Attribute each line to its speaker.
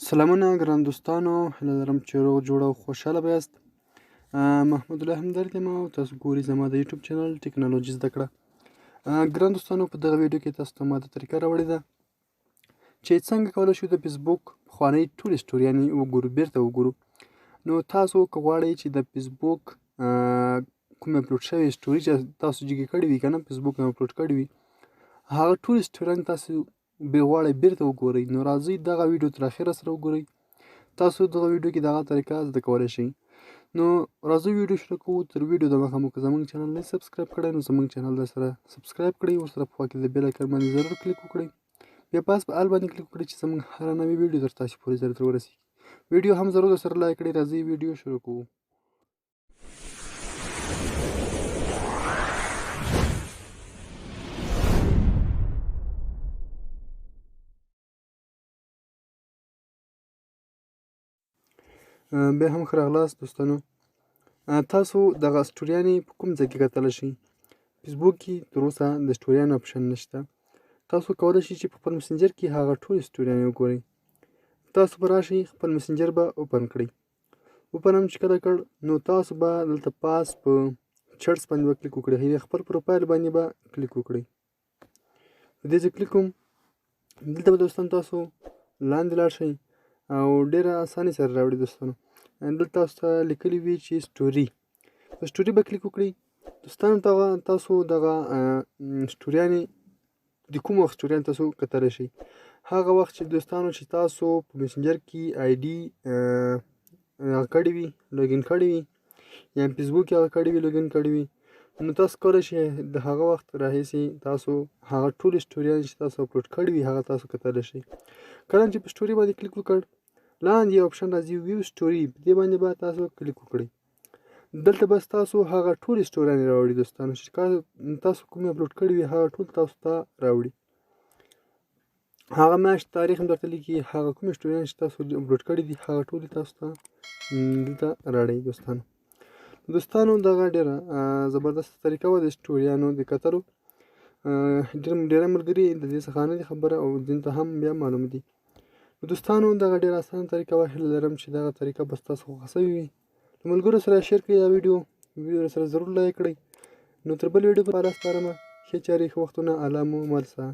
Speaker 1: سلامونه ګران دوستانو، هیله لرم چې روغ جوړ او خوشحاله به یاست. محمود الله همدرد یم او تاسو ګورئ زما د یوټیوب چینل ټکنالوژي زده کړه. ګران دوستانو، په دغه ویډیو کې تاسو ته ما د طریقه راوړې ده چې څنګه کولی شو د فیسبوک پخوانۍ ټولې سټوري یعنې وګورو، بیرته وګورو. نو تاسو که غواړئ چې د فیسبوک کومې اپلوډ شوې سټوري چې تاسو جګې کړې وي که نه، فیسبوک یې اپلوډ کړې وي، هغه ټولې سټوریانې تاسو غواړئ بیرته وګورئ، نو راځئ دغه ویډیو تر اخره سره وګورئ. تاسو دغه ویډیو کې دغه طریقه زده کولی شئ. نو راځئ ویډیو شروع کوو. تر ویډیو دمخه مو که زموږ چینل نه سبسکرایب کړی نو زموږ چینل درسره سبسکرایب کړئ، ورسره په خوا کې د بیل آیکن باندې ضرور کلیک وکړئ، بیا پاس په آل باندې کلیک وکړئ چې زموږ هره نوې ویډیو تر تاسو پورې ژر ورسیږي. ویډیو هم ضرور سره لایک کړئ. راځئ ویډیو شروع کوو. بیا هم ښه راغلاست دوستانو. تاسو دغه سټوریانې په کوم ځای کې کتلی شئ؟ فیسبوک کې تر اوسه د سټوریانو اپشن نشته. تاسو کولی شئ چې په خپل مسنجر کې هغه ټولې سټوریانې وګورئ. تاسو به راشئ، خپل مسنجر به اوپن کړئ. اوپن هم چې کله کړ نو تاسو به دلته پاس په چټس باندې به کلیک وکړئ، خپل پروفایل باندې به کلیک وکړئ. په دې چې کلیک کوم، دلته به دوستان تاسو لاندې لاړ شئ او ډېره اسانۍ سره راوړي دوستانو. دلته تاسو ته لیکلي وي چې سټوري، په سټوري به کلیک وکړئ. دوستانو تاسو دغه سټوریانې د کوم وخت سټوریانې تاسو کتلی شئ؟ هغه وخت چې دوستانو چې تاسو په مسنجر کې آی ډي کړې وي، لوګین کړی وي، یا فیسبوک یې هغه کړی وي، لوګین کړی وي، نو تاسو کولی شئ د هغه وخت راهیسې تاسو هغه ټولې سټوریانې چې تاسو اپلوډ کړي وي هغه تاسو کتلی شئ. کله چې په سټوري باندې کلیک وکړ، لاندې یو اپشن راځي ویو سټوري، په دې باندې به تاسو کلیک وکړئ. دلته بس تاسو هغه ټولې سټوریانې راوړي دوستانو چې تاسو کومې اپلوډ کړي وي هغه ټول تاسو ته راوړي. هغه میاشت تاریخ هم درته لیکي، هغه کومې سټوریانې چې تاسو اپلوډ کړي دي هغه ټولې تاسو ته دلته راوړي دوستانو. دغه ډېره زبردست طریقه وه د سټوریانو د کتلو. ډېری ملګري د دې څخه نه دي خبره او ځینو ته هم بیا معلومه دي. دوستانو دغه ډېره اسانه طریقه وه. هیله لرم چې دغه طریقه به ستاسو خوښه سوې وي. د ملګرو سره شیر کړئ دا ویډیو سره ضرور لایک کړئ. نو تر بل ویډیو په الله سپارمه. ښې چارې، ښه وختونه، الله مو مل شه.